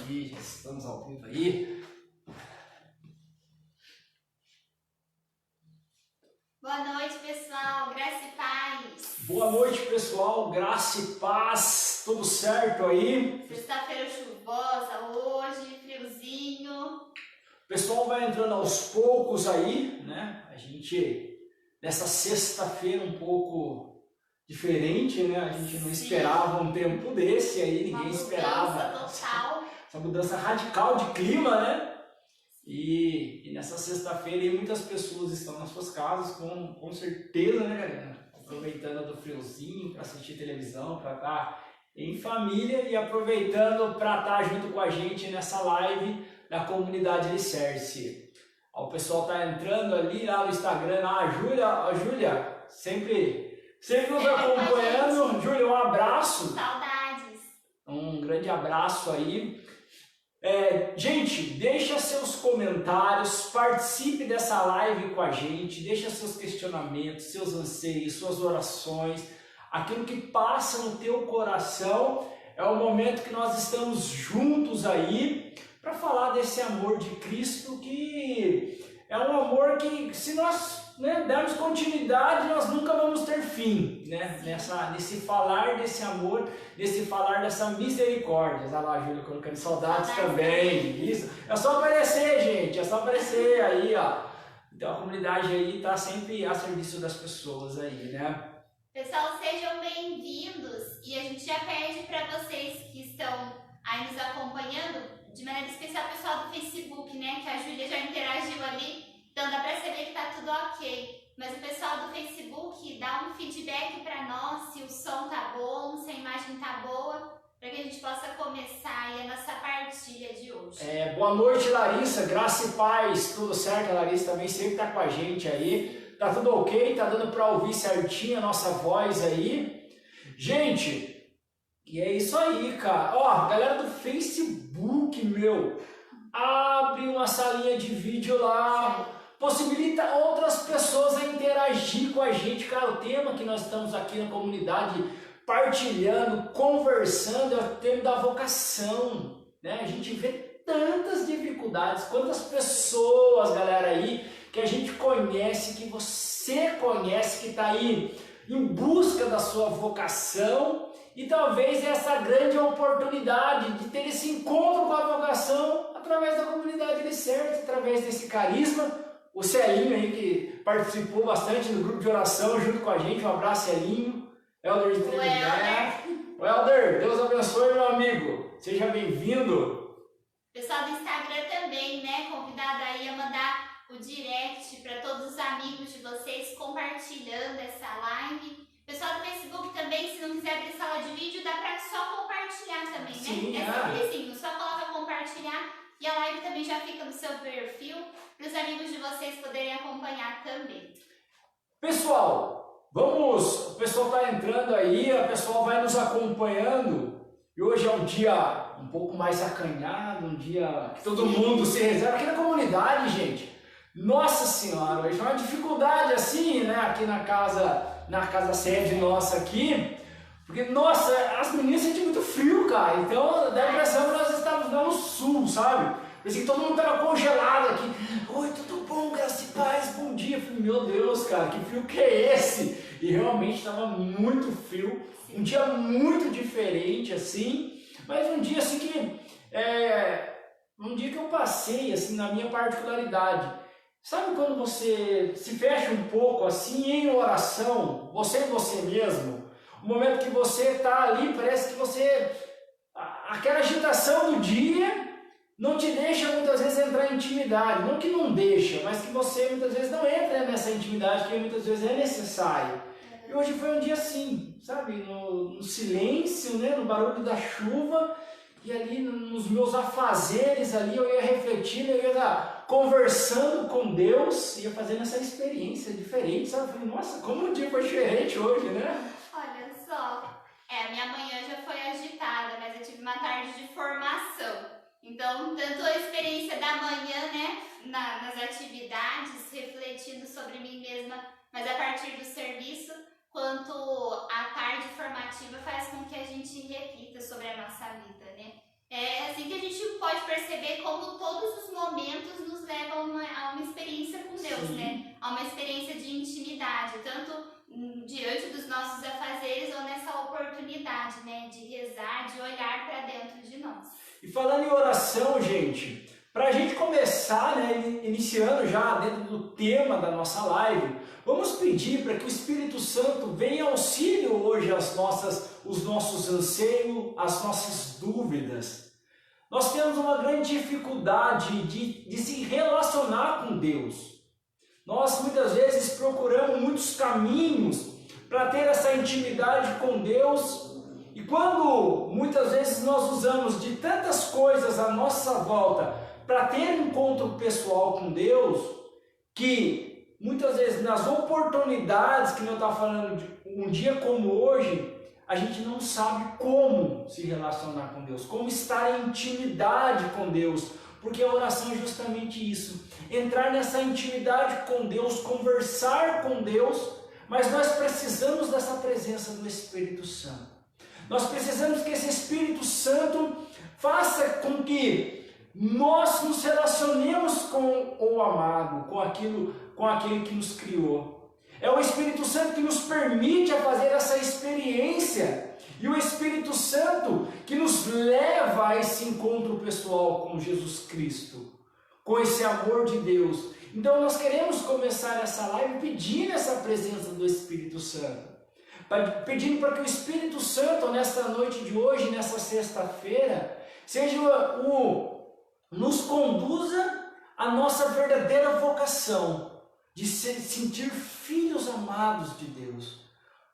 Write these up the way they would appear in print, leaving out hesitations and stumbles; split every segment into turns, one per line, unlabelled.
aí, já estamos ao vivo aí.
Boa noite, pessoal. Graça e paz.
Boa noite, pessoal. Graça e paz. Tudo certo aí?
Sexta-feira chuvosa hoje, friozinho.
O pessoal vai entrando aos poucos aí, né? A gente, nessa sexta-feira um pouco diferente, né? A gente não esperava um tempo desse aí, ninguém esperava.
Total.
Essa mudança radical de clima, né? E nessa sexta-feira aí muitas pessoas estão nas suas casas, com certeza, né, galera? Aproveitando do friozinho para assistir televisão, para estar em família e aproveitando para estar junto com a gente nessa live da comunidade Alicerce. O pessoal tá entrando ali lá no Instagram, a Júlia, sempre nos acompanhando. Júlia, um abraço.
Saudades.
Um grande abraço aí. Gente, deixa seus comentários, participe dessa live com a gente, deixa seus questionamentos, seus anseios, suas orações, aquilo que passa no teu coração. É o momento que nós estamos juntos aí para falar desse amor de Cristo, que é um amor que, se nós dermos continuidade, nós nunca vamos ter fim, né? Nesse falar desse amor, nesse falar dessa misericórdia. Olha lá, Júlia, colocando saudades também. Isso. É só aparecer, gente, é só aparecer aí, ó. Então a comunidade aí está sempre a serviço das pessoas aí, né?
Pessoal, sejam bem-vindos. E a gente já pede para vocês que estão aí nos acompanhando, de maneira especial o pessoal do Facebook, né? Que a Júlia já interagiu ali. Então dá para saber que tá tudo ok. Mas o pessoal do Facebook dá um feedback para nós se o som tá bom, se a imagem tá boa, para que a gente possa começar aí a nossa partilha de hoje.
Boa noite, Larissa, graça e paz, tudo certo? A Larissa também sempre tá com a gente aí. Tá tudo ok? Tá dando para ouvir certinho a nossa voz aí? Gente, e é isso aí, cara. Ó, galera do Facebook, meu, abre uma salinha de vídeo lá. Possibilita outras pessoas a interagir com a gente, cara. O tema que nós estamos aqui na comunidade partilhando, conversando, é o tema da vocação, né? A gente vê tantas dificuldades, quantas pessoas, galera, aí que a gente conhece, que você conhece, que está aí em busca da sua vocação, e talvez essa grande oportunidade de ter esse encontro com a vocação através da comunidade Alicerce, através desse carisma. O Celinho aí, que participou bastante do grupo de oração junto com a gente, um abraço, Celinho. Helder de Trindade. O Helder, Deus abençoe, meu amigo. Seja bem-vindo.
Pessoal do Instagram também, né? Convidado aí a mandar o direct para todos os amigos de vocês compartilhando essa live. Pessoal do Facebook também, se não quiser abrir sala de vídeo, dá para só compartilhar também, né?
Sim,
simplesinho, só coloca compartilhar. E a live também já fica no seu perfil, para os amigos de vocês poderem acompanhar também.
Pessoal, o pessoal está entrando aí, o pessoal vai nos acompanhando. E hoje é um dia um pouco mais acanhado, um dia que todo mundo se reserva. Aqui na comunidade, gente, nossa senhora, hoje é uma dificuldade assim, né? Aqui na casa sede nossa aqui. Porque, nossa, as meninas sentem muito frio, cara. Então dá a impressão que nós estamos no sul, sabe? Parecia que todo mundo estava congelado aqui. Oi, tudo bom, graça e paz, bom dia. Eu falei, meu Deus, cara, que frio que é esse? E realmente estava muito frio. Um dia muito diferente, assim. Mas um dia assim que... um dia que eu passei, assim, na minha particularidade. Sabe quando você se fecha um pouco, assim, em oração, você e você mesmo? O momento que você está ali, parece que você... Aquela agitação do dia não te deixa muitas vezes entrar em intimidade. Não que não deixa, mas que você muitas vezes não entra nessa intimidade que muitas vezes é necessário. E hoje foi um dia assim, sabe? No silêncio, né? No barulho da chuva. E ali nos meus afazeres ali eu ia refletindo, eu ia estar conversando com Deus, ia fazendo essa experiência diferente, sabe? Eu falei, nossa, como o dia foi diferente hoje, né?
Olha só, a minha manhã já foi agitada, mas eu tive uma tarde de formação. Então, tanto a experiência da manhã, né, nas atividades, refletindo sobre mim mesma, mas a partir do serviço, quanto a tarde formativa faz com que a gente reflita sobre a nossa vida, né? É assim que a gente pode pode perceber como todos os momentos nos levam a uma experiência com Deus, né? A uma experiência de intimidade, tanto diante dos nossos afazeres ou nessa oportunidade, né? De rezar, de olhar para dentro de nós.
E falando em oração, gente, para a gente começar, né, iniciando já dentro do tema da nossa live, vamos pedir para que o Espírito Santo venha em auxílio hoje os nossos anseios, as nossas dúvidas. Nós temos uma grande dificuldade de se relacionar com Deus. Nós muitas vezes procuramos muitos caminhos para ter essa intimidade com Deus. E quando muitas vezes nós usamos de tantas coisas à nossa volta para ter um encontro pessoal com Deus, que muitas vezes nas oportunidades que nós estamos falando de um dia como hoje, a gente não sabe como se relacionar com Deus, como estar em intimidade com Deus, porque a oração é justamente isso, entrar nessa intimidade com Deus, conversar com Deus, mas nós precisamos dessa presença do Espírito Santo. Nós precisamos que esse Espírito Santo faça com que nós nos relacionemos com o amado, com aquele que nos criou. É o Espírito Santo que nos permite a fazer essa experiência. E o Espírito Santo que nos leva a esse encontro pessoal com Jesus Cristo, com esse amor de Deus. Então nós queremos começar essa live pedindo essa presença do Espírito Santo. Pedindo para que o Espírito Santo, nesta noite de hoje, nessa sexta-feira, nos conduza à nossa verdadeira vocação, de se sentir filhos amados de Deus.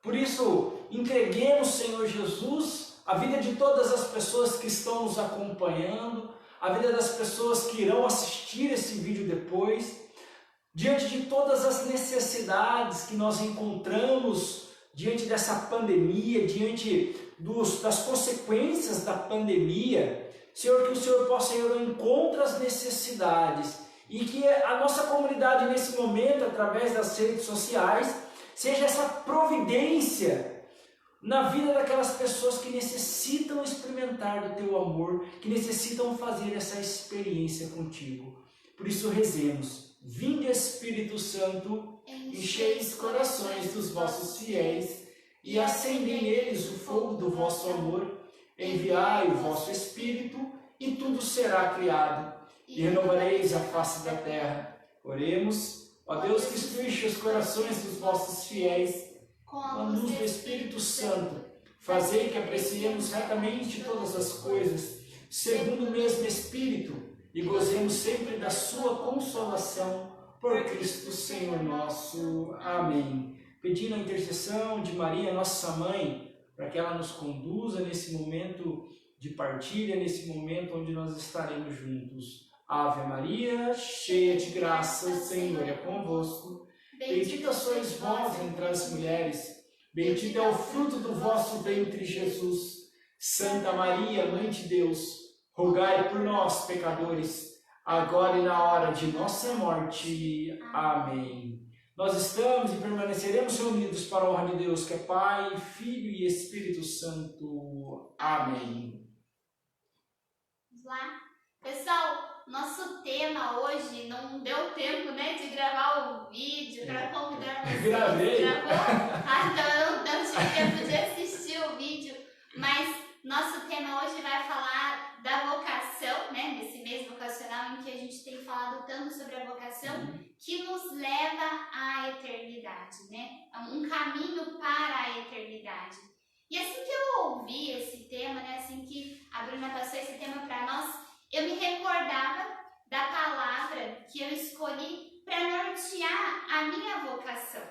Por isso, entreguemos, Senhor Jesus, a vida de todas as pessoas que estão nos acompanhando, a vida das pessoas que irão assistir esse vídeo depois, diante de todas as necessidades que nós encontramos diante dessa pandemia, diante das consequências da pandemia. Senhor, que o Senhor possa ir ao encontro das necessidades e que a nossa comunidade nesse momento, através das redes sociais, seja essa providência na vida daquelas pessoas que necessitam experimentar do Teu amor, que necessitam fazer essa experiência contigo. Por isso rezemos. Vinde, Espírito Santo, enchei os corações dos vossos fiéis e acendei neles o fogo do vosso amor. Enviai o vosso Espírito e tudo será criado e renovareis a face da terra. Oremos. Ó Deus, que instruíste os corações dos vossos fiéis com a luz do Espírito Santo, fazei que apreciemos retamente todas as coisas, segundo o mesmo Espírito, e gozemos sempre da sua consolação, por Cristo Senhor nosso. Amém. Pedindo a intercessão de Maria, nossa mãe, para que ela nos conduza nesse momento de partilha, nesse momento onde nós estaremos juntos. Ave Maria, cheia de graça, o Senhor é convosco. Bendita sois vós entre as mulheres, bendito é o fruto do vosso ventre, Jesus. Santa Maria, Mãe de Deus, rogai por nós, pecadores, agora e na hora de nossa morte. Amém. Nós estamos e permaneceremos reunidos para a honra de Deus, que é Pai, Filho e Espírito Santo. Amém.
Vamos lá. Pessoal, nosso tema hoje, não deu tempo, né, de gravar o vídeo para convidar vocês.
Gravei.
Gravou? Então eu não tive tempo de assistir o vídeo, mas nosso tema hoje vai falar da vocação, né, nesse mês vocacional em que a gente tem falado tanto sobre a vocação, que nos leva à eternidade, né? Um caminho para a eternidade. E assim que eu ouvi esse tema, né, assim que a Bruna passou esse tema para nós, eu me recordava da palavra que eu escolhi para nortear a minha vocação.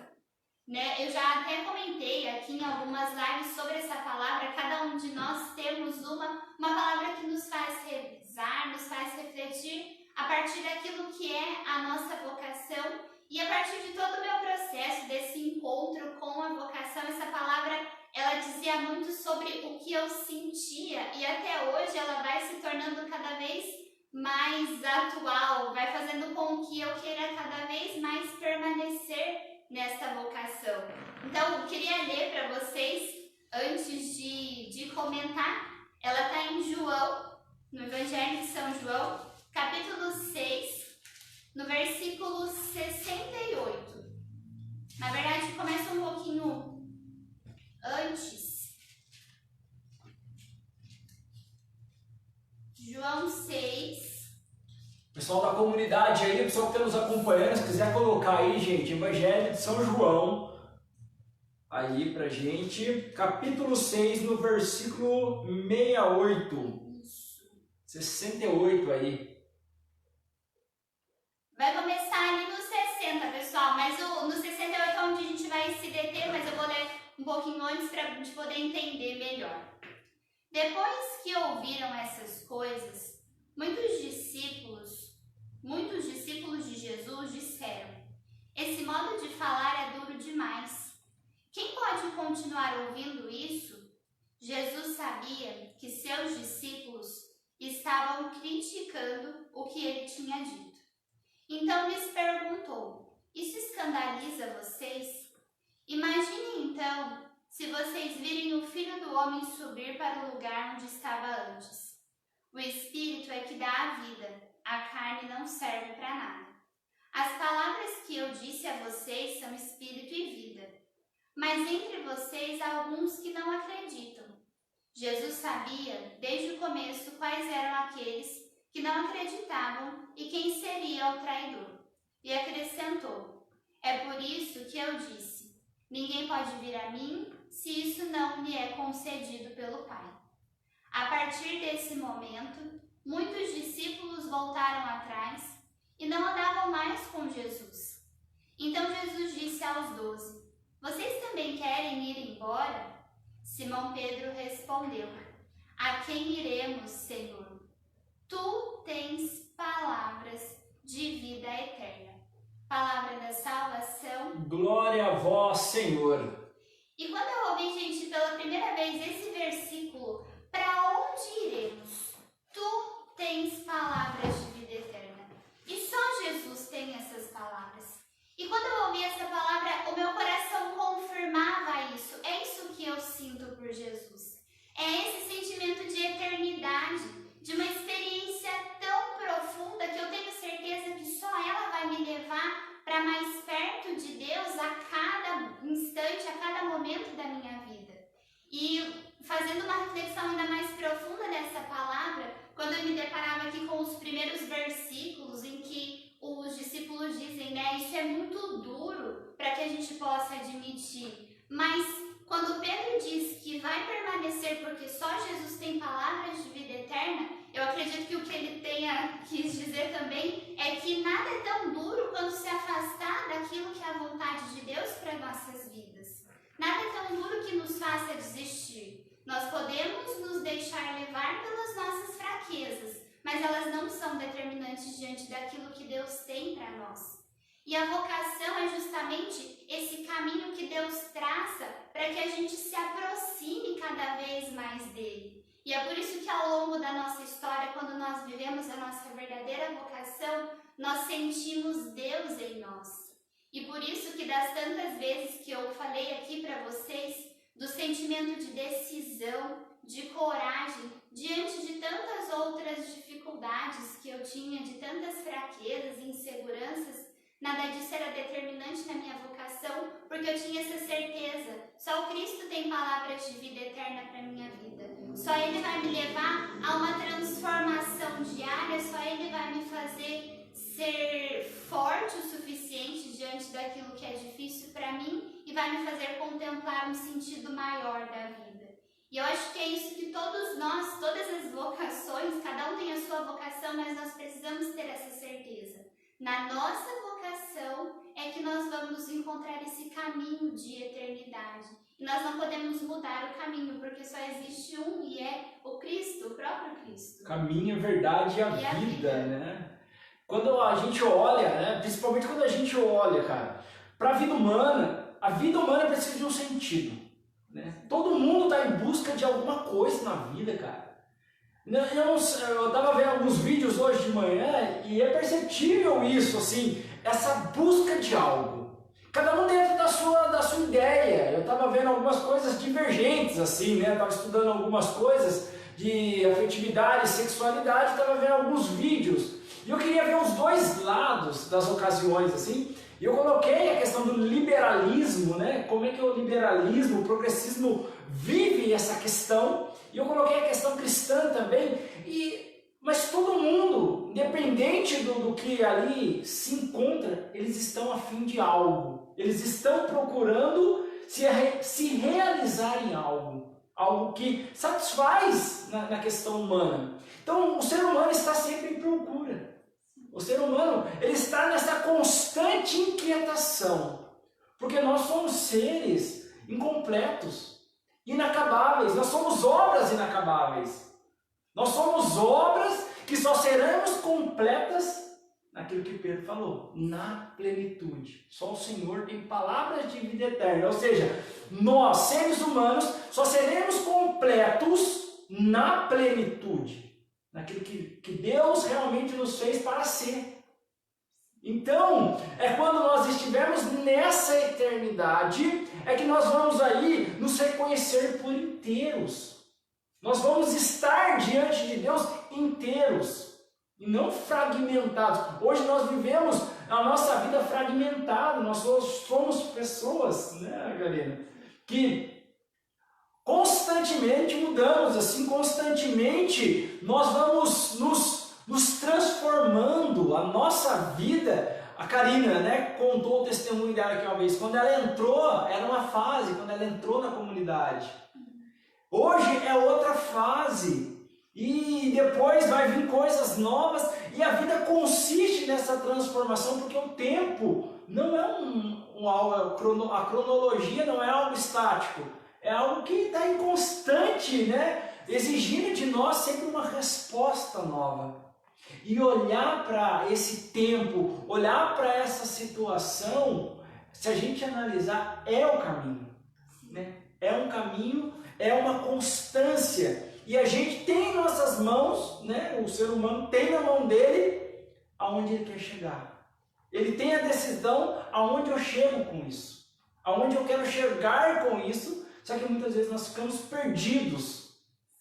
Né? Eu já até comentei aqui em algumas lives sobre essa palavra. Cada um de nós temos uma palavra que nos faz revisar, nos faz refletir a partir daquilo que é a nossa vocação. E a partir de todo o meu processo, desse encontro com a vocação, essa palavra, ela dizia muito sobre o que eu sentia. E até hoje ela vai se tornando cada vez mais atual, vai fazendo com que eu queira cada vez mais permanecer nessa vocação. Então, eu queria ler para vocês, antes de comentar, ela está em João no Evangelho de São João, capítulo 6, no versículo 68. Na verdade, começa um pouquinho antes. João 6.
Pessoal da comunidade aí, pessoal que está nos acompanhando, se quiser colocar aí, gente, Evangelho de São João, aí pra gente, capítulo 6, no versículo 68.
Isso.
68 aí.
Vai começar ali no 60, pessoal, mas no 68 é onde a gente vai se deter, mas eu vou ler um pouquinho antes para a gente poder entender melhor. Depois que ouviram essas coisas, muitos discípulos de Jesus disseram: esse modo de falar é duro demais. Quem pode continuar ouvindo isso? Jesus sabia que seus discípulos estavam criticando o que ele tinha dito. Então lhes perguntou: isso escandaliza vocês? Imaginem então se vocês virem o Filho do Homem subir para o lugar onde estava antes. O Espírito é que dá a vida, a carne não serve para nada. As palavras que eu disse a vocês são Espírito e vida. Mas entre vocês há alguns que não acreditam. Jesus sabia desde o começo quais eram aqueles que não acreditavam e quem seria o traidor. E acrescentou: é por isso que eu disse, ninguém pode vir a mim se isso não lhe é concedido pelo Pai. A partir desse momento, muitos discípulos voltaram atrás e não andavam mais com Jesus. Então Jesus disse aos 12: vocês também querem ir embora? Simão Pedro respondeu: a quem iremos, Senhor? Tu tens palavras de vida eterna. Palavra da salvação.
Glória a vós, Senhor.
E quando eu ouvi, gente, pela primeira vez esse versículo, para onde iremos? Tu tens palavras de vida eterna. E só Jesus tem essas palavras. E quando eu ouvi essa palavra, o meu coração confirmava isso. É isso que eu sinto por Jesus. É esse sentimento de eternidade, de uma experiência tão profunda que eu tenho certeza que só ela vai me levar para mais perto de Deus a cada instante, a cada momento da minha vida. E fazendo uma reflexão ainda mais profunda dessa palavra, quando eu me deparava aqui com os primeiros versículos em que os discípulos dizem, né, isso é muito duro para que a gente possa admitir, mas quando Pedro diz que vai permanecer porque só Jesus tem palavras de vida eterna, eu acredito que o que ele quis dizer também é que nada é tão duro quanto se afastar daquilo que é a vontade de Deus para nossas vidas. Nada é tão duro que nos faça desistir. Nós podemos nos deixar levar pelas nossas fraquezas, mas elas não são determinantes diante daquilo que Deus tem para nós. E a vocação é justamente esse caminho que Deus traça para que a gente se aproxime cada vez mais dele. E é por isso que ao longo da nossa história, quando nós vivemos a nossa verdadeira vocação, nós sentimos Deus em nós. E por isso que das tantas vezes que eu falei aqui para vocês, do sentimento de decisão, de coragem, diante de tantas outras dificuldades que eu tinha, de tantas fraquezas e inseguranças, nada disso era determinante na minha vocação, porque eu tinha essa certeza. Só o Cristo tem palavras de vida eterna para a minha vida. Só Ele vai me levar a uma transformação diária, só Ele vai me fazer ser forte o suficiente diante daquilo que é difícil para mim e vai me fazer contemplar um sentido maior da vida. E eu acho que é isso que todos nós, todas as vocações, cada um tem a sua vocação, mas nós precisamos ter essa certeza. Na nossa vocação é que nós vamos encontrar esse caminho de eternidade. E nós não podemos mudar o caminho, porque só existe um e é o Cristo, o próprio Cristo.
Caminho, verdade e a vida, né? Quando a gente olha, né? Principalmente quando a gente olha, cara, para a vida humana precisa de um sentido, né? Todo mundo está em busca de alguma coisa na vida, cara. Eu estava vendo alguns vídeos hoje de manhã e é perceptível isso, assim, essa busca de algo. Cada um dentro da sua ideia. Eu estava vendo algumas coisas divergentes, assim, né? Estava estudando algumas coisas, de afetividade, sexualidade, estava vendo alguns vídeos e eu queria ver os dois lados das ocasiões, assim. E eu coloquei a questão do liberalismo, né? Como é que o liberalismo, o progressismo vive essa questão. E eu coloquei a questão cristã também. Mas todo mundo, independente do que ali se encontra, eles estão a fim de algo. Eles estão procurando se realizar em algo. Algo que satisfaz na questão humana. Então o ser humano está sempre em procura. O ser humano, ele está nessa constante inquietação, porque nós somos seres incompletos, inacabáveis, nós somos obras inacabáveis, nós somos obras que só seremos completas naquilo que Pedro falou, na plenitude. Só o Senhor tem palavras de vida eterna, ou seja, nós, seres humanos, só seremos completos na plenitude. Naquilo que Deus realmente nos fez para ser. Então, é quando nós estivermos nessa eternidade, é que nós vamos aí nos reconhecer por inteiros. Nós vamos estar diante de Deus inteiros, e não fragmentados. Hoje nós vivemos a nossa vida fragmentada, nós somos pessoas, né, galera, que constantemente mudamos, assim, constantemente nós vamos nos transformando, a nossa vida. A Karina, né, contou o testemunho dela aqui uma vez, quando ela entrou, era uma fase, quando ela entrou na comunidade. Hoje é outra fase, e depois vai vir coisas novas, e a vida consiste nessa transformação, porque o tempo não é a cronologia não é algo estático. É algo que está em constante, né? Exigindo de nós sempre uma resposta nova. E olhar para esse tempo, olhar para essa situação, se a gente analisar, é o caminho. Né? É um caminho, é uma constância. E a gente tem em nossas mãos, né? O ser humano tem na mão dele aonde ele quer chegar. Ele tem a decisão aonde eu chego com isso. Aonde eu quero chegar com isso. Só que muitas vezes nós ficamos perdidos,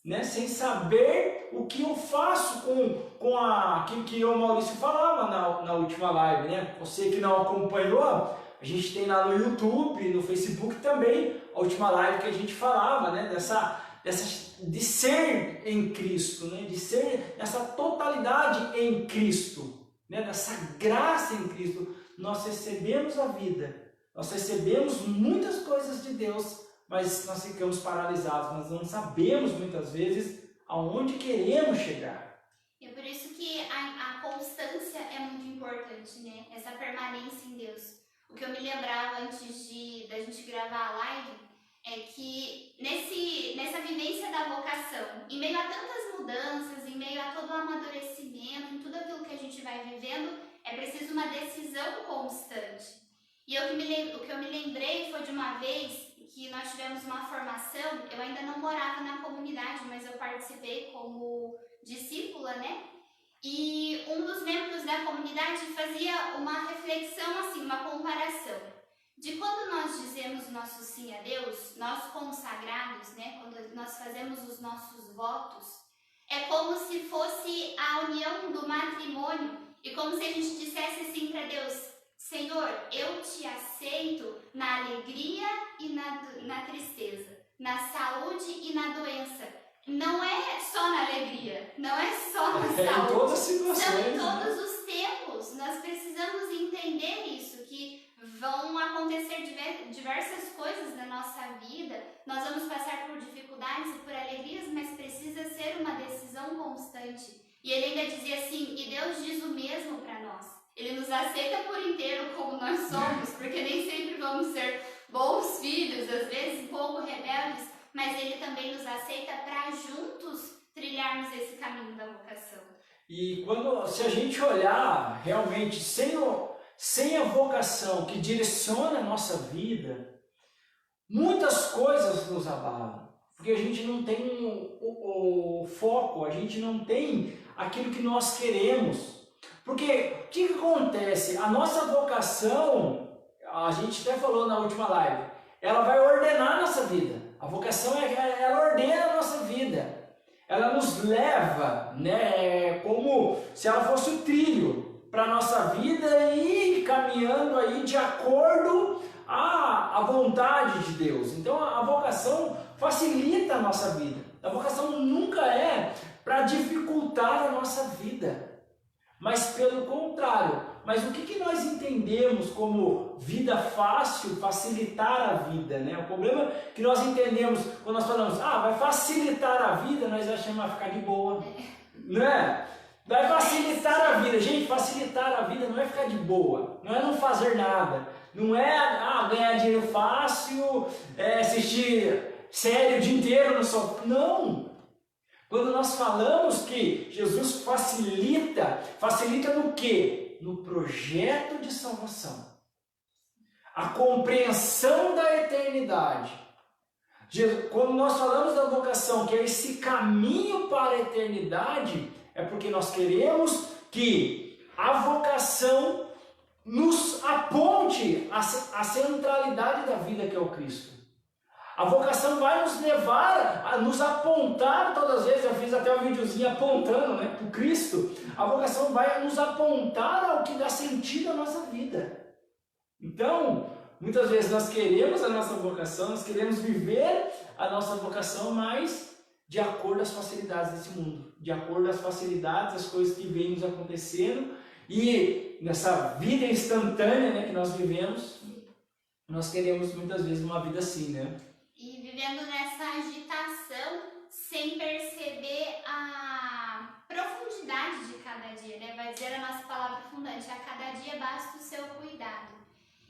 né? Sem saber o que eu faço com aquilo que o Maurício falava na última live, né? Você que não acompanhou, a gente tem lá no YouTube, no Facebook também, a última live que a gente falava, né? De ser em Cristo, né? De ser essa totalidade em Cristo, né? Dessa graça em Cristo. Nós recebemos a vida, nós recebemos muitas coisas de Deus, mas nós ficamos paralisados, nós não sabemos muitas vezes aonde queremos chegar.
E é por isso que a constância é muito importante, né? Essa permanência em Deus. O que eu me lembrava antes da gente gravar a live é que nessa vivência da vocação, em meio a tantas mudanças, em meio a todo o amadurecimento, em tudo aquilo que a gente vai vivendo, é preciso uma decisão constante. E o que eu me lembrei foi de uma vez que nós tivemos uma formação. Eu ainda não morava na comunidade, mas eu participei como discípula, né? E um dos membros da comunidade fazia uma reflexão, assim, uma comparação de quando nós dizemos nosso sim a Deus, nós consagrados, né? Quando nós fazemos os nossos votos, é como se fosse a união do matrimônio e como se a gente dissesse assim para Deus: Senhor, eu te aceito na alegria e na tristeza, na saúde e na doença. Não é só na alegria, não é só na saúde.
Em todas as situações.
São em todos os tempos. Nós precisamos entender isso, que vão acontecer diversas coisas na nossa vida. Nós vamos passar por dificuldades e por alegrias, mas precisa ser uma decisão constante. E ele ainda dizia assim, e Deus diz o mesmo para nós. Ele nos aceita por inteiro como nós somos, porque nem sempre vamos ser bons filhos, às vezes um pouco rebeldes, mas Ele também nos aceita para juntos trilharmos esse caminho da vocação.
E se a gente olhar realmente sem a vocação que direciona a nossa vida, muitas coisas nos abalam, porque a gente não tem o foco, a gente não tem aquilo que nós queremos. Porque o que acontece? A nossa vocação, a gente até falou na última live, ela vai ordenar a nossa vida. A vocação ela ordena a nossa vida. ela nos leva, né, como se ela fosse o trilho para a nossa vida e ir caminhando aí de acordo à vontade de Deus. Então a vocação facilita a nossa vida. A vocação nunca é para dificultar a nossa vida, mas pelo contrário. Mas o que nós entendemos como vida fácil, facilitar a vida, né? O problema que nós entendemos quando nós falamos, vai facilitar a vida, nós achamos que vai ficar de boa, não é? Vai facilitar a vida. Gente, facilitar a vida não é ficar de boa, não é não fazer nada, não é ganhar dinheiro fácil, assistir série o dia inteiro no sofá. Não! Quando nós falamos que Jesus facilita no quê? No projeto de salvação, a compreensão da eternidade. Quando nós falamos da vocação, que é esse caminho para a eternidade, é porque nós queremos que a vocação nos aponte a centralidade da vida, que é o Cristo. A vocação vai nos levar a nos apontar todas as vezes. Eu fiz até um videozinho apontando, né, para o Cristo. A vocação vai nos apontar ao que dá sentido à nossa vida. Então, muitas vezes nós queremos a nossa vocação, nós queremos viver a nossa vocação, mas de acordo com as facilidades desse mundo, de acordo com as facilidades, as coisas que vêm nos acontecendo, e nessa vida instantânea, né, que nós vivemos, nós queremos muitas vezes uma vida assim, né?
E vivendo nessa agitação, sem perceber a profundidade de cada dia, né? Vai dizer a nossa palavra fundante, a cada dia basta o seu cuidado.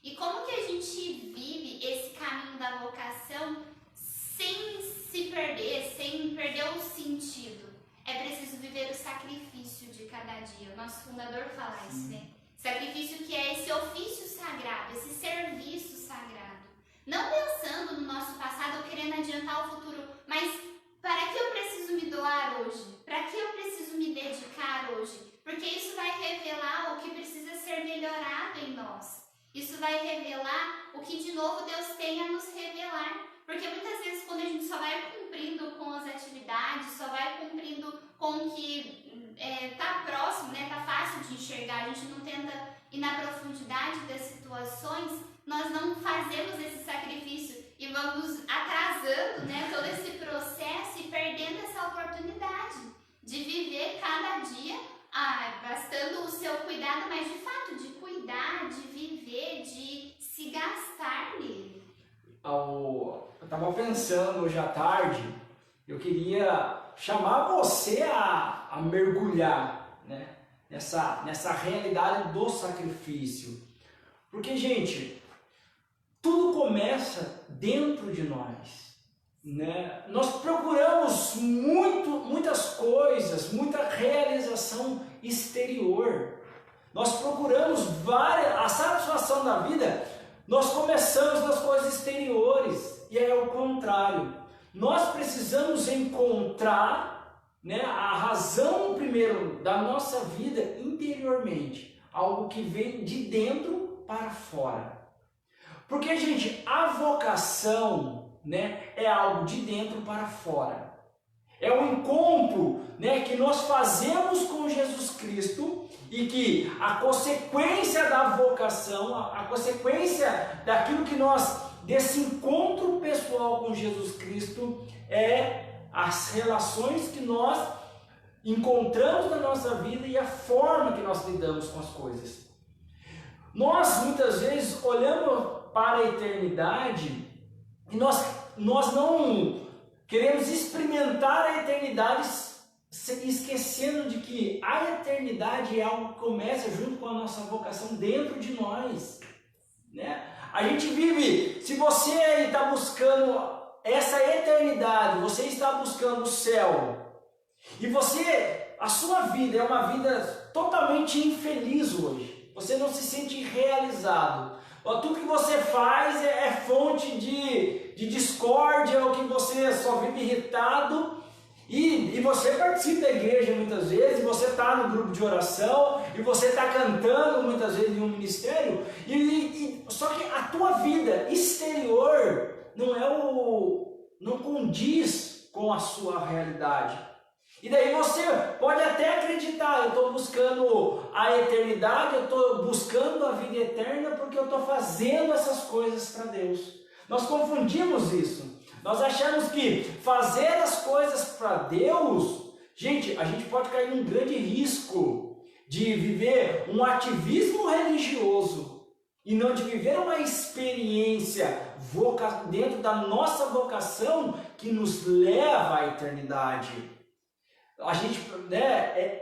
E como que a gente vive esse caminho da vocação sem se perder, sem perder o sentido? É preciso viver o sacrifício de cada dia. O nosso fundador fala isso, né? Sacrifício que é esse ofício sagrado, esse serviço sagrado. Não pensando no nosso passado ou querendo adiantar o futuro, mas para que eu preciso me doar hoje? Para que eu preciso me dedicar hoje? Porque isso vai revelar o que precisa ser melhorado em nós. Isso vai revelar o que de novo Deus tem a nos revelar. Porque muitas vezes quando a gente só vai cumprindo com as atividades, só vai cumprindo com o que está próximo, né, tá fácil de enxergar, a gente não tenta ir na profundidade das situações, nós não fazemos esse sacrifício e vamos atrasando, né, todo esse processo e perdendo essa oportunidade de viver cada dia, bastando o seu cuidado, mas de fato de cuidar, de viver, de se gastar nele.
Eu estava pensando hoje à tarde, eu queria chamar você a mergulhar, né, nessa realidade do sacrifício. Porque, gente, tudo começa dentro de nós, né? Nós procuramos muitas coisas, muita realização exterior. Nós procuramos a satisfação da vida. Nós começamos nas coisas exteriores e é o contrário. Nós precisamos encontrar, né, a razão primeiro da nossa vida interiormente, algo que vem de dentro para fora. Porque, gente, a vocação, né, é algo de dentro para fora. É um encontro, né, que nós fazemos com Jesus Cristo e que a consequência da vocação, a consequência daquilo que desse encontro pessoal com Jesus Cristo é as relações que nós encontramos na nossa vida e a forma que nós lidamos com as coisas. Nós muitas vezes olhamos para a eternidade e nós não queremos experimentar a eternidade esquecendo de que a eternidade é algo que começa junto com a nossa vocação dentro de nós, né? A gente vive, se você está buscando essa eternidade, você está buscando o céu, e a sua vida é uma vida totalmente infeliz hoje, você não se sente realizado, tudo que você faz é fonte de discórdia, ou que você só vive irritado, e você participa da igreja muitas vezes, você está no grupo de oração, e você está cantando muitas vezes em um ministério, só que a tua vida exterior não condiz com a sua realidade. E daí você pode até acreditar, eu estou buscando a eternidade, eu estou buscando a vida eterna porque eu estou fazendo essas coisas para Deus. Nós confundimos isso. Nós achamos que fazer as coisas para Deus, gente, a gente pode cair num grande risco de viver um ativismo religioso e não de viver uma experiência dentro da nossa vocação que nos leva à eternidade. A gente,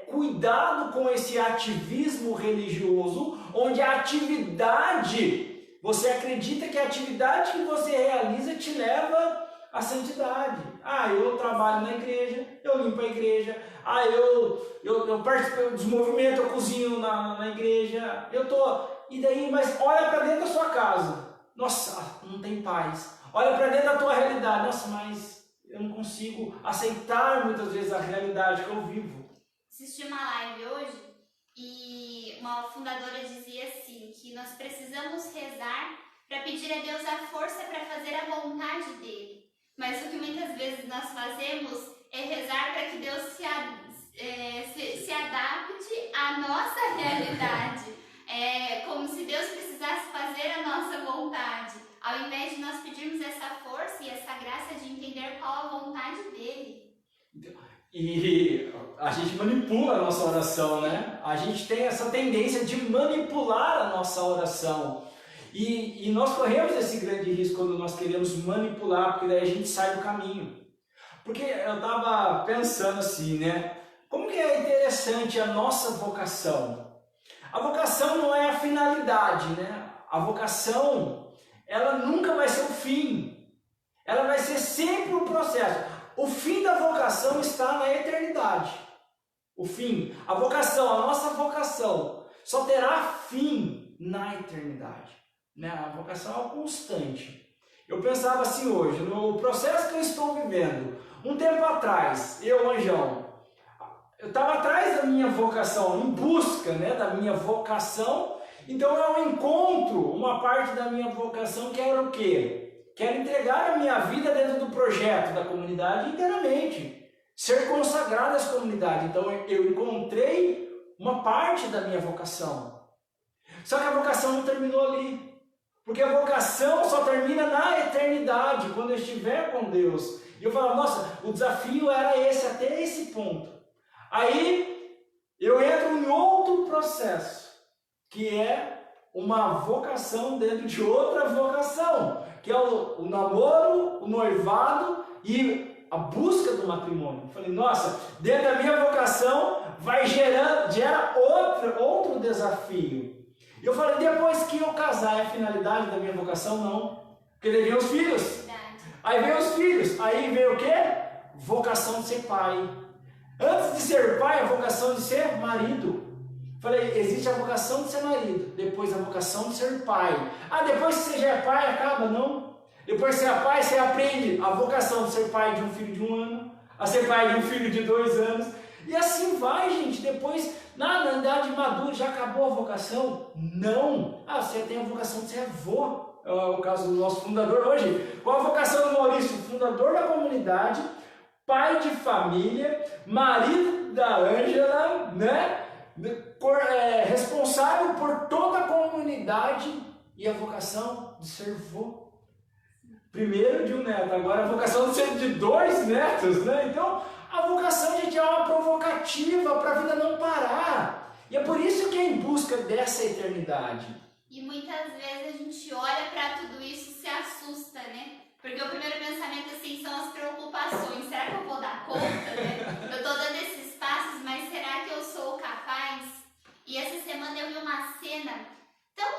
cuidado com esse ativismo religioso, onde a atividade, você acredita que a atividade que você realiza te leva à santidade. Eu trabalho na igreja, eu limpo a igreja, eu participo dos movimentos, eu cozinho na igreja, e daí, mas olha para dentro da sua casa, nossa, não tem paz. Olha para dentro da tua realidade, nossa, mas eu não consigo aceitar muitas vezes a realidade que eu vivo.
Assisti uma live hoje e uma fundadora dizia assim, que nós precisamos rezar para pedir a Deus a força para fazer a vontade dele. Mas o que muitas vezes nós fazemos é rezar para que Deus se adapte à nossa realidade. É como se Deus precisasse fazer a nossa vontade, ao invés de nós pedirmos essa força e essa graça de entender qual a vontade dele.
E a gente manipula a nossa oração, né? A gente tem essa tendência de manipular a nossa oração. E nós corremos esse grande risco quando nós queremos manipular, porque daí a gente sai do caminho. Porque eu estava pensando assim, né? Como que é interessante a nossa vocação? A vocação não é a finalidade, né? A vocação, ela nunca vai ser o fim. Ela vai ser sempre o processo. O fim da vocação está na eternidade. O fim, a vocação, a nossa vocação, só terá fim na eternidade. Né? A vocação é algo constante. Eu pensava assim hoje, no processo que eu estou vivendo. Um tempo atrás, Anjão, eu estava atrás da minha vocação, em busca, né, da minha vocação. Então eu encontro uma parte da minha vocação que era o quê? Quero entregar a minha vida dentro do projeto da comunidade inteiramente. Ser consagrado a essa comunidade. Então eu encontrei uma parte da minha vocação. Só que a vocação não terminou ali. Porque a vocação só termina na eternidade, quando eu estiver com Deus. E eu falo, nossa, o desafio era esse, até esse ponto. Aí eu entro em outro processo, que é uma vocação dentro de outra vocação, que é o namoro, o noivado e a busca do matrimônio. Eu falei, nossa, dentro da minha vocação gera outro desafio. E eu falei, depois que eu casar, é a finalidade da minha vocação? Não. Porque daí vem os filhos. Aí vem os filhos. Aí vem o quê? Vocação de ser pai. Antes de ser pai, a vocação de ser marido. Falei, existe a vocação de ser marido, depois a vocação de ser pai. Depois que você já é pai, acaba? Não. Depois que você é pai, você aprende a vocação de ser pai de um filho de 1 ano, a ser pai de um filho de 2 anos. E assim vai, gente. Depois, na idade madura, já acabou a vocação? Não. Você tem a vocação de ser avô. É o caso do nosso fundador hoje. Qual a vocação do Maurício? Fundador da comunidade, pai de família, marido da Ângela, né? Responsável por toda a comunidade e a vocação de ser vô. Primeiro de um neto, agora a vocação de ser de 2 netos, né? Então, a vocação, gente, é uma provocativa para a vida não parar. E é por isso que é em busca dessa eternidade.
E muitas vezes a gente olha para tudo isso e se assusta, né? Porque o primeiro pensamento, assim, são as preocupações. Será que eu vou dar conta, né? Eu estou dando esses passos, mas será que eu sou capaz? E essa semana eu vi uma cena tão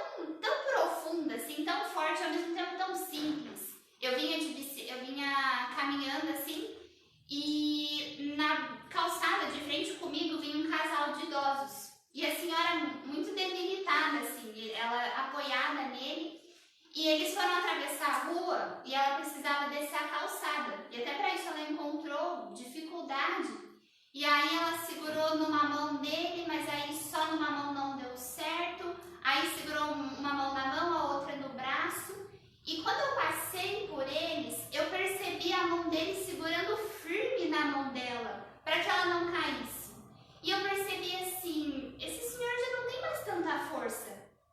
profunda, assim, tão forte, ao mesmo tempo tão simples. Eu vinha caminhando, assim, e na calçada de frente comigo vinha um casal de idosos. E a senhora muito debilitada, assim, ela apoiada nele. E eles foram atravessar a rua e ela precisava descer a calçada. E até para isso ela encontrou dificuldade. E aí ela segurou numa mão dele, mas aí só numa mão não deu certo. Aí segurou uma mão na mão, a outra no braço. E quando eu passei por eles, eu percebi a mão dele segurando firme na mão dela, para que ela não caísse. E eu percebi assim, esse senhor já não tem mais tanta força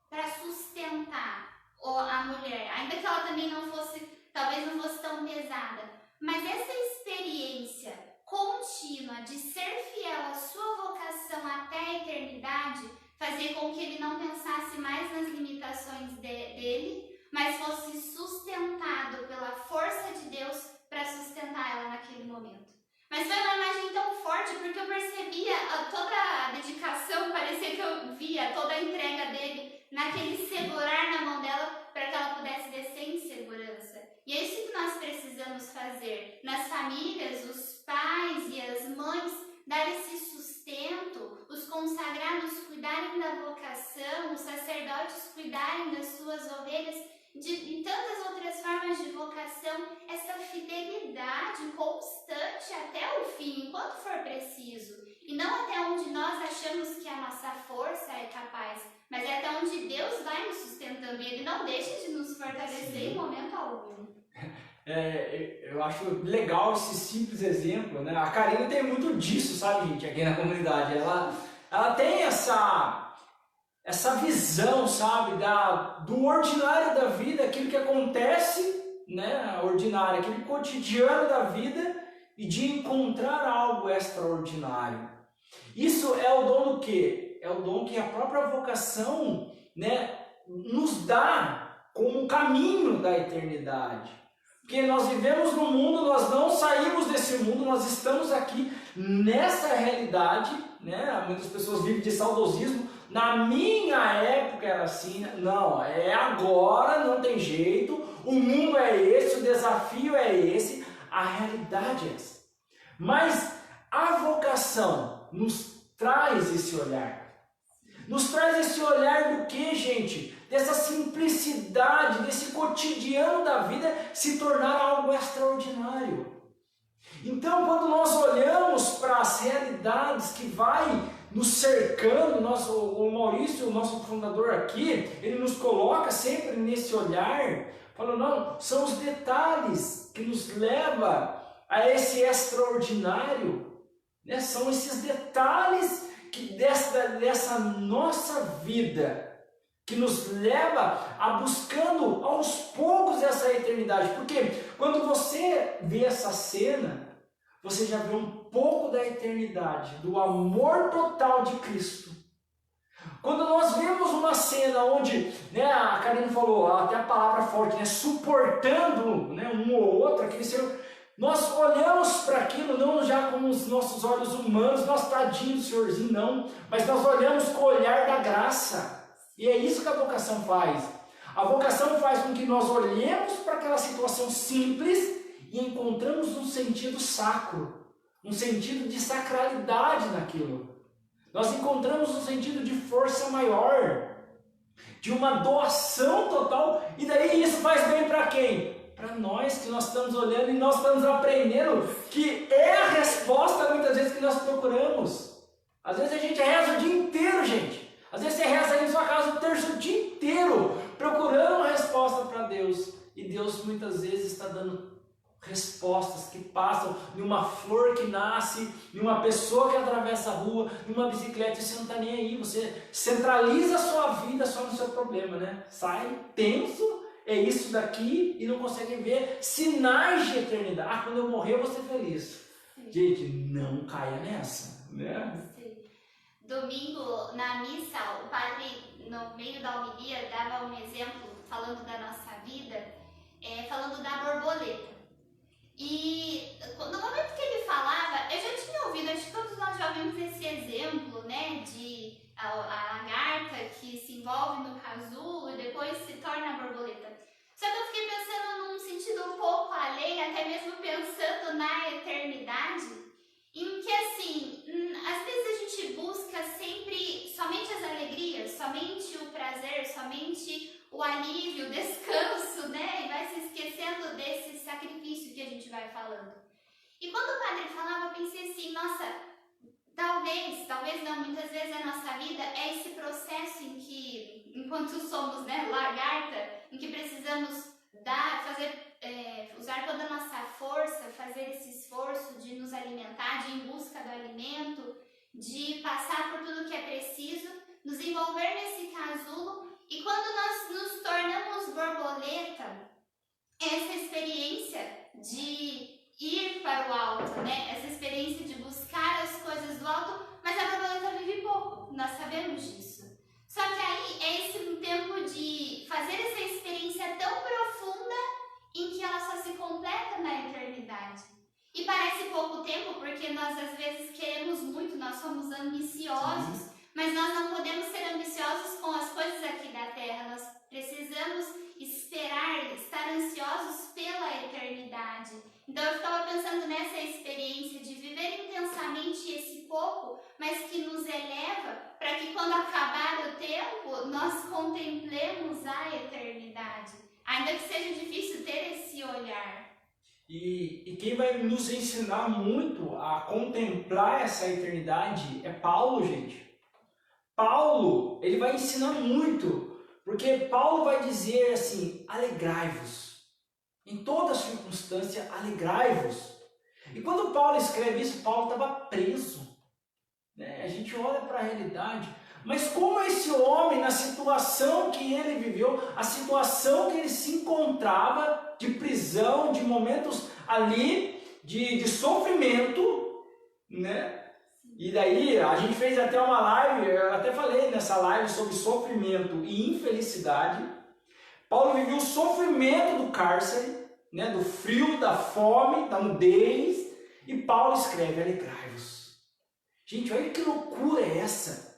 para sustentar a mulher, ainda que ela também não fosse, talvez não fosse tão pesada. Mas essa experiência contínua de ser fiel à sua vocação até a eternidade fazia com que ele não pensasse mais nas limitações dele, mas fosse sustentado pela força de Deus para sustentar ela naquele momento. Mas foi uma imagem tão forte porque eu percebia toda a dedicação, parecia que eu via toda a entrega dele naquele segurar na mão dela para que ela pudesse descer em segurança. E é isso que nós precisamos fazer nas famílias, os pais e as mães, dar esse sustento, os consagrados cuidarem da vocação, os sacerdotes cuidarem das suas ovelhas, de tantas outras formas de vocação, essa fidelidade constante até o fim, enquanto for preciso. E não até onde nós achamos que a nossa força é capaz, mas é até onde Deus vai nos sustentando. E Ele não deixa de nos fortalecer em momento algum.
Eu acho legal esse simples exemplo, né? A Karina tem muito disso, sabe, gente, aqui na comunidade. Ela tem essa visão, sabe, do ordinário da vida, aquilo que acontece, né, ordinário, aquele cotidiano da vida, e de encontrar algo extraordinário. Isso é o dom do quê? É o dom que a própria vocação, né, nos dá como caminho da eternidade. Porque nós vivemos no mundo, nós não saímos desse mundo, nós estamos aqui nessa realidade, né? Muitas pessoas vivem de saudosismo. Na minha época era assim, não, é agora, não tem jeito, o mundo é esse, o desafio é esse, a realidade é essa. Mas a vocação nos traz esse olhar. Nos traz esse olhar do que, gente? Dessa simplicidade, desse cotidiano da vida se tornar algo extraordinário. Então, quando nós olhamos para as realidades que vai nos cercando, o Maurício, o nosso fundador aqui, ele nos coloca sempre nesse olhar, falando, não, são os detalhes que nos levam a esse extraordinário, né? São esses detalhes que dessa nossa vida que nos leva a buscando aos poucos essa eternidade. Porque quando você vê essa cena, você já vê um pouco da eternidade, do amor total de Cristo. Quando nós vemos uma cena onde, né, a Karine falou, até a palavra forte, né, suportando, né, um ou outro, aquele ser, nós olhamos para aquilo não já com os nossos olhos humanos, nós tadinho, Senhorzinho, não, mas nós olhamos com o olhar da graça. E é isso que a vocação faz. A vocação faz com que nós olhemos para aquela situação simples e encontramos um sentido sacro, um sentido de sacralidade naquilo. Nós encontramos um sentido de força maior, de uma doação total, e daí isso faz bem para quem? Para nós, que nós estamos olhando e nós estamos aprendendo que é a resposta muitas vezes que nós procuramos. Às vezes a gente reza o dia inteiro, gente. Às vezes você reza aí na sua casa o terço o dia inteiro, procurando uma resposta para Deus. E Deus muitas vezes está dando respostas que passam em uma flor que nasce, em uma pessoa que atravessa a rua, em uma bicicleta, e você não está nem aí. Você centraliza a sua vida só no seu problema, né? Sai tenso, é isso daqui, e não consegue ver sinais de eternidade. Ah, quando eu morrer eu vou ser feliz. Gente, não caia nessa, né?
Domingo, na missa, o padre, no meio da homilia, dava um exemplo, falando da nossa vida, falando da borboleta. E no momento que ele falava, eu já tinha ouvido, acho que todos nós já ouvimos esse exemplo, né, de a lagarta que se envolve no casulo e depois se torna a borboleta. Só que eu fiquei pensando num sentido um pouco além, até mesmo pensando na eternidade, em que, assim, às vezes a gente busca sempre somente as alegrias, somente o prazer, somente o alívio, o descanso, né? E vai se esquecendo desse sacrifício que a gente vai falando. E quando o padre falava, eu pensei assim, nossa, talvez não, muitas vezes a nossa vida é esse processo em que, enquanto somos, né, lagarta, em que precisamos usar toda a nossa força, fazer esse esforço de nos alimentar, de ir em busca do alimento, de passar por tudo que é preciso, nos envolver nesse casulo, e quando nós nos tornamos borboleta, essa experiência de ir para o alto, né? Essa experiência de buscar as coisas do alto, mas a borboleta vive pouco, nós sabemos disso. Só que aí é esse tempo de fazer essa experiência tão profunda em que ela só se completa na eternidade. E parece pouco tempo porque nós às vezes queremos muito, nós somos ambiciosos, mas nós não podemos ser ambiciosos com as coisas aqui da terra, nós precisamos esperar, estar ansiosos pela eternidade. Então eu ficava pensando nessa experiência de viver intensamente esse pouco, mas que nos eleva para que quando acabar o tempo, nós contemplemos a eternidade. Ainda que seja difícil ter esse olhar.
E quem vai nos ensinar muito a contemplar essa eternidade é Paulo, gente. Paulo, ele vai ensinar muito, porque Paulo vai dizer assim, alegrai-vos. Em toda circunstância, alegrai-vos. E quando Paulo escreve isso, Paulo estava preso. Né? A gente olha para a realidade. Mas como esse homem, na situação que ele viveu, a situação que ele se encontrava, de prisão, de momentos ali, de sofrimento, né? E daí, a gente fez até uma live, eu até falei nessa live sobre sofrimento e infelicidade. Paulo viveu o sofrimento do cárcere, né, do frio, da fome, da nudez, e Paulo escreve, alegrai-vos. Gente, olha que loucura é essa.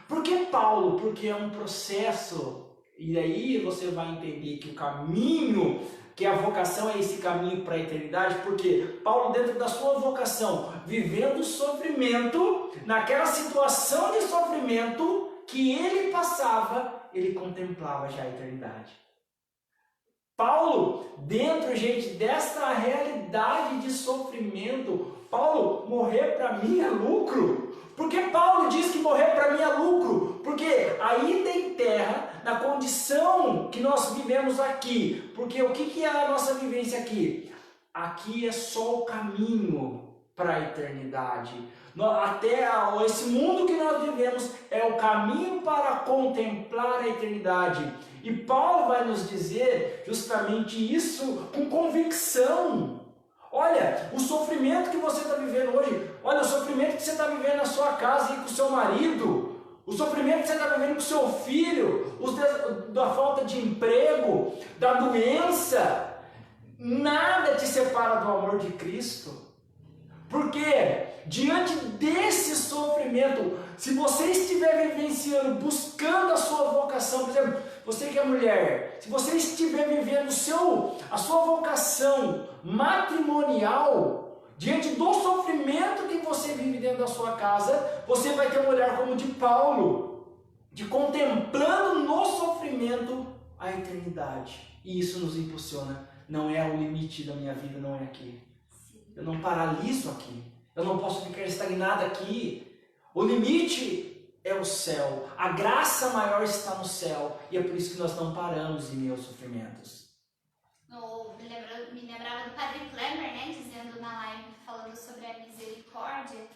Por que Paulo? Porque é um processo, e aí você vai entender que o caminho, que a vocação é esse caminho para a eternidade, porque Paulo, dentro da sua vocação, vivendo o sofrimento, naquela situação de sofrimento que ele passava, ele contemplava já a eternidade. Paulo, dentro, gente, dessa realidade de sofrimento, Paulo, morrer para mim é lucro. Por que Paulo diz que morrer para mim é lucro? Porque ainda em terra, na condição que nós vivemos aqui, porque o que é a nossa vivência aqui? Aqui é só o caminho para a eternidade. Até esse mundo que nós vivemos é o caminho para contemplar a eternidade. E Paulo vai nos dizer justamente isso com convicção. Olha, o sofrimento que você está vivendo hoje, olha o sofrimento que você está vivendo na sua casa e com o seu marido, o sofrimento que você está vivendo com o seu filho, da falta de emprego, da doença, nada te separa do amor de Cristo. Porque diante desse sofrimento, se você estiver vivenciando, buscando a sua vocação, por exemplo, você que é mulher, se você estiver vivendo a sua vocação matrimonial, diante do sofrimento que você vive dentro da sua casa, você vai ter um olhar como de Paulo, de contemplando no sofrimento a eternidade. E isso nos impulsiona. Não é o limite da minha vida, não é aqui. Eu não paraliso aqui. Eu não posso ficar estagnado aqui. O limite é o céu. A graça maior está no céu. E é por isso que nós não paramos em meus sofrimentos.
Me lembrava do Padre Klemer, né, dizendo na live, falando sobre a misericórdia,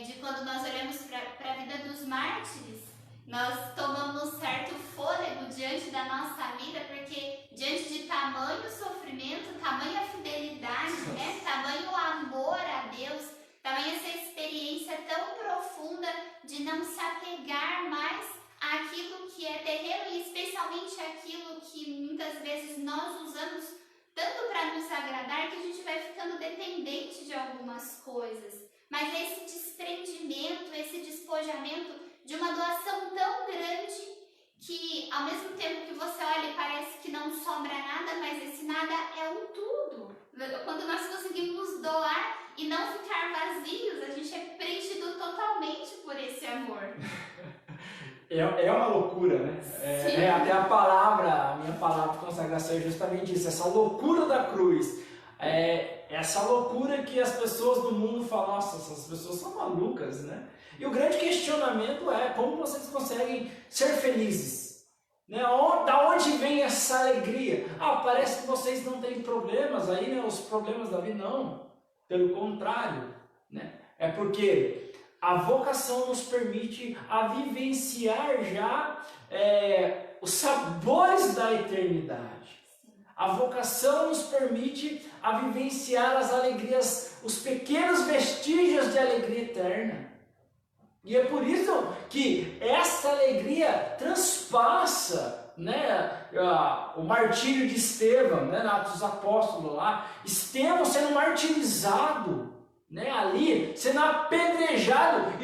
de quando nós olhamos para a vida dos mártires, nós tomamos certo fôlego diante da nossa vida, porque diante de tamanho sofrimento, tamanha fidelidade, né, tamanho amor a Deus, tamanha essa experiência tão profunda de não se apegar mais àquilo que é terreno e especialmente aquilo que muitas vezes nós usamos tanto para nos agradar que a gente vai ficando dependente de algumas coisas. Mas esse desprendimento, esse despojamento de uma doação tão grande que ao mesmo tempo que você olha e parece que não sobra nada, mas esse nada é um tudo. Quando nós conseguimos doar e não ficar vazios, a gente é preenchido totalmente por esse amor.
É uma loucura, né? Até a minha palavra de consagração é justamente isso, essa loucura da cruz. Essa loucura que as pessoas do mundo falam, nossa, essas pessoas são malucas, né? E o grande questionamento é como vocês conseguem ser felizes. Né? Da onde vem essa alegria? Parece que vocês não têm problemas aí, né? Os problemas da vida, não. Pelo contrário, né? É porque a vocação nos permite a vivenciar já os sabores da eternidade. A vocação nos permite a vivenciar as alegrias, os pequenos vestígios de alegria eterna. E é por isso que essa alegria transpassa, né, o martírio de Estevão, né, na Atos dos Apóstolos lá, Estevão sendo martirizado, né, ali, sendo apedrejado,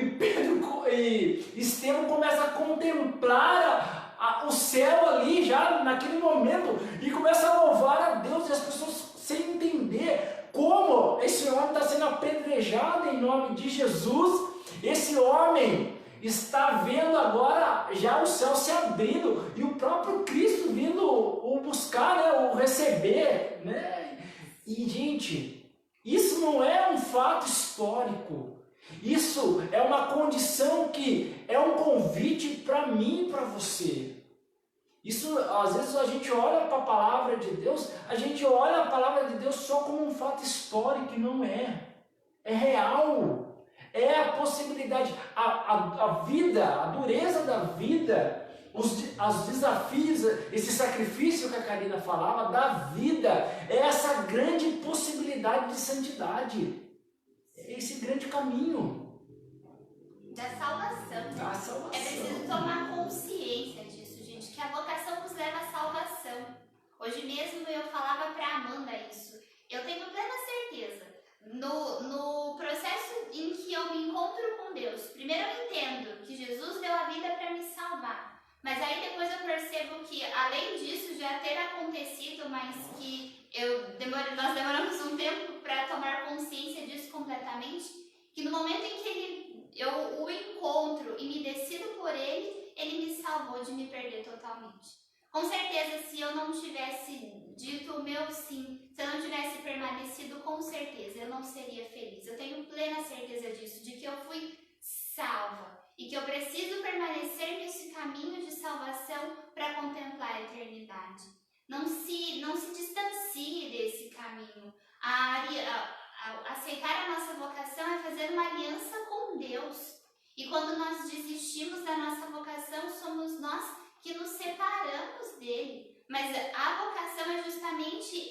e Estevão começa a contemplar o céu ali já naquele momento e começa a louvar a Deus, e as pessoas sem entender como esse homem está sendo apedrejado em nome de Jesus. Esse homem está vendo agora já o céu se abrindo e o próprio Cristo vindo o buscar, né, o receber, né? E gente, isso não é um fato histórico, isso é uma condição que é um convite para mim e para você. Isso, às vezes a gente olha para a palavra de Deus, a gente olha a palavra de Deus só como um fato histórico, e não é. É real. É a possibilidade, a vida, a dureza da vida, os desafios, esse sacrifício que a Karina falava, da vida, é essa grande possibilidade de santidade. É esse grande caminho.
Da salvação.
Da salvação.
É preciso tomar consciência disso, gente, que a vocação nos leva à salvação. Hoje mesmo eu falava para a Amanda isso. Eu tenho plena certeza. No processo em que eu me encontro com Deus, primeiro eu entendo que Jesus deu a vida para me salvar, mas aí depois eu percebo que além disso já ter acontecido, mas que nós demoramos um tempo para tomar consciência disso completamente, que no momento em que eu o encontro e me decido por ele me salvou de me perder totalmente. Com certeza, se eu não tivesse dito o meu sim, se eu não tivesse permanecido, com certeza eu não seria feliz. Eu tenho plena certeza disso, de que eu fui salva e que eu preciso permanecer nesse caminho de salvação para contemplar a eternidade. Não se distancie desse caminho. Aceitar a nossa vocação é fazer uma aliança com Deus. E quando nós desistimos da nossa vocação, somos nós que nos separamos dele. Mas a vocação é justamente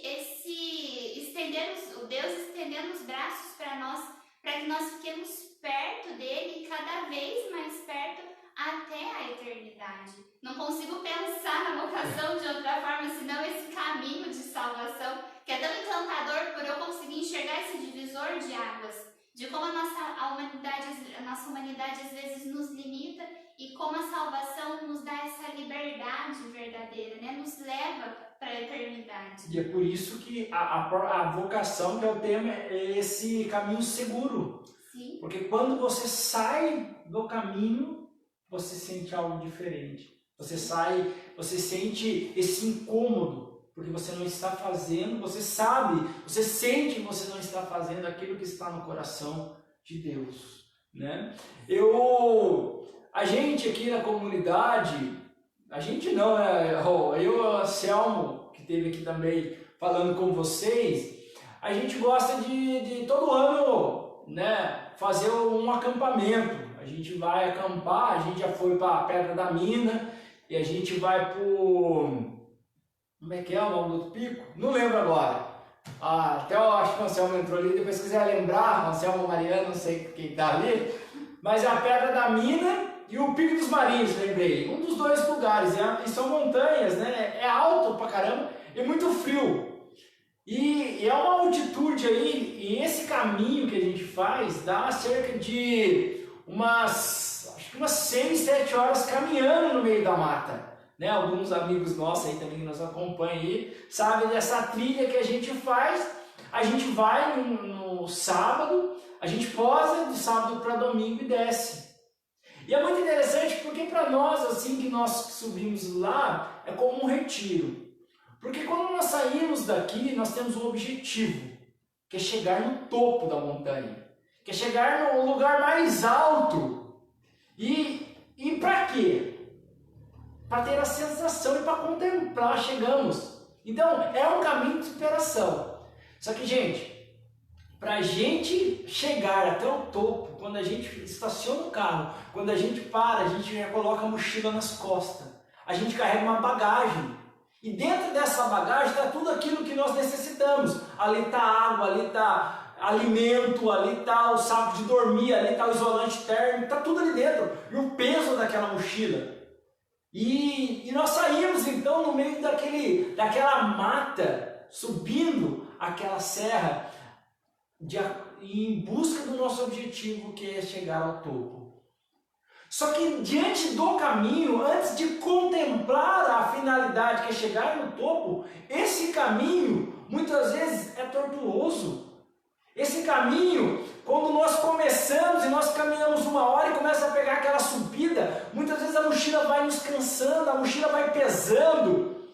Deus estendendo os braços para nós, para que nós fiquemos perto dele e cada vez mais perto até a eternidade. Não consigo pensar na vocação de outra forma, senão esse caminho de salvação, que é tão encantador por eu conseguir enxergar esse divisor de águas, de como a nossa humanidade às vezes nos limita e como a salvação nos dá essa liberdade verdadeira, né? Nos leva para a eternidade.
E é por isso que a vocação, que é o tema, é esse caminho seguro.
Sim.
Porque quando você sai do caminho, você sente algo diferente. Você sente esse incômodo, porque você não está fazendo, você sente que você não está fazendo aquilo que está no coração de Deus, né? A gente aqui na comunidade, a gente não, né? Eu e o Anselmo, que esteve aqui também falando com vocês, a gente gosta de todo ano, né, fazer um acampamento. A gente vai acampar, a gente já foi para a Pedra da Mina, e a gente vai pro... Como é que é o nome do outro pico? Não lembro agora. Até eu acho que o Anselmo entrou ali, depois se quiser lembrar, Anselmo ou Mariano, não sei quem está ali, mas é a Pedra da Mina e o Pico dos Marinhos, lembrei. Um dos dois lugares, e são montanhas, né? É alto pra caramba e muito frio. E é uma altitude aí, e esse caminho que a gente faz dá cerca de umas 6, 7 horas caminhando no meio da mata. Né? Alguns amigos nossos aí também que nos acompanham aí, sabem dessa trilha que a gente faz. A gente vai no sábado, a gente posa de sábado para domingo e desce. E é muito interessante porque para nós, assim, que nós subimos lá, é como um retiro. Porque quando nós saímos daqui, nós temos um objetivo, que é chegar no topo da montanha, que é chegar no lugar mais alto. E para quê? para ter a sensação e para contemplar, chegamos. Então, é um caminho de superação. Só que, gente, para a gente chegar até o topo, quando a gente estaciona o carro, quando a gente para, a gente já coloca a mochila nas costas, a gente carrega uma bagagem. E dentro dessa bagagem está tudo aquilo que nós necessitamos. Ali está água, ali está alimento, ali está o saco de dormir, ali está o isolante térmico, está tudo ali dentro. E o peso daquela mochila. E nós saímos então no meio daquela mata, subindo aquela serra, em busca do nosso objetivo, que é chegar ao topo. Só que diante do caminho, antes de contemplar a finalidade, que é chegar no topo, esse caminho muitas vezes é tortuoso. Esse caminho, quando nós começamos e nós caminhamos 1 hora e começa a pegar aquela subida, muitas vezes a mochila vai nos cansando, a mochila vai pesando,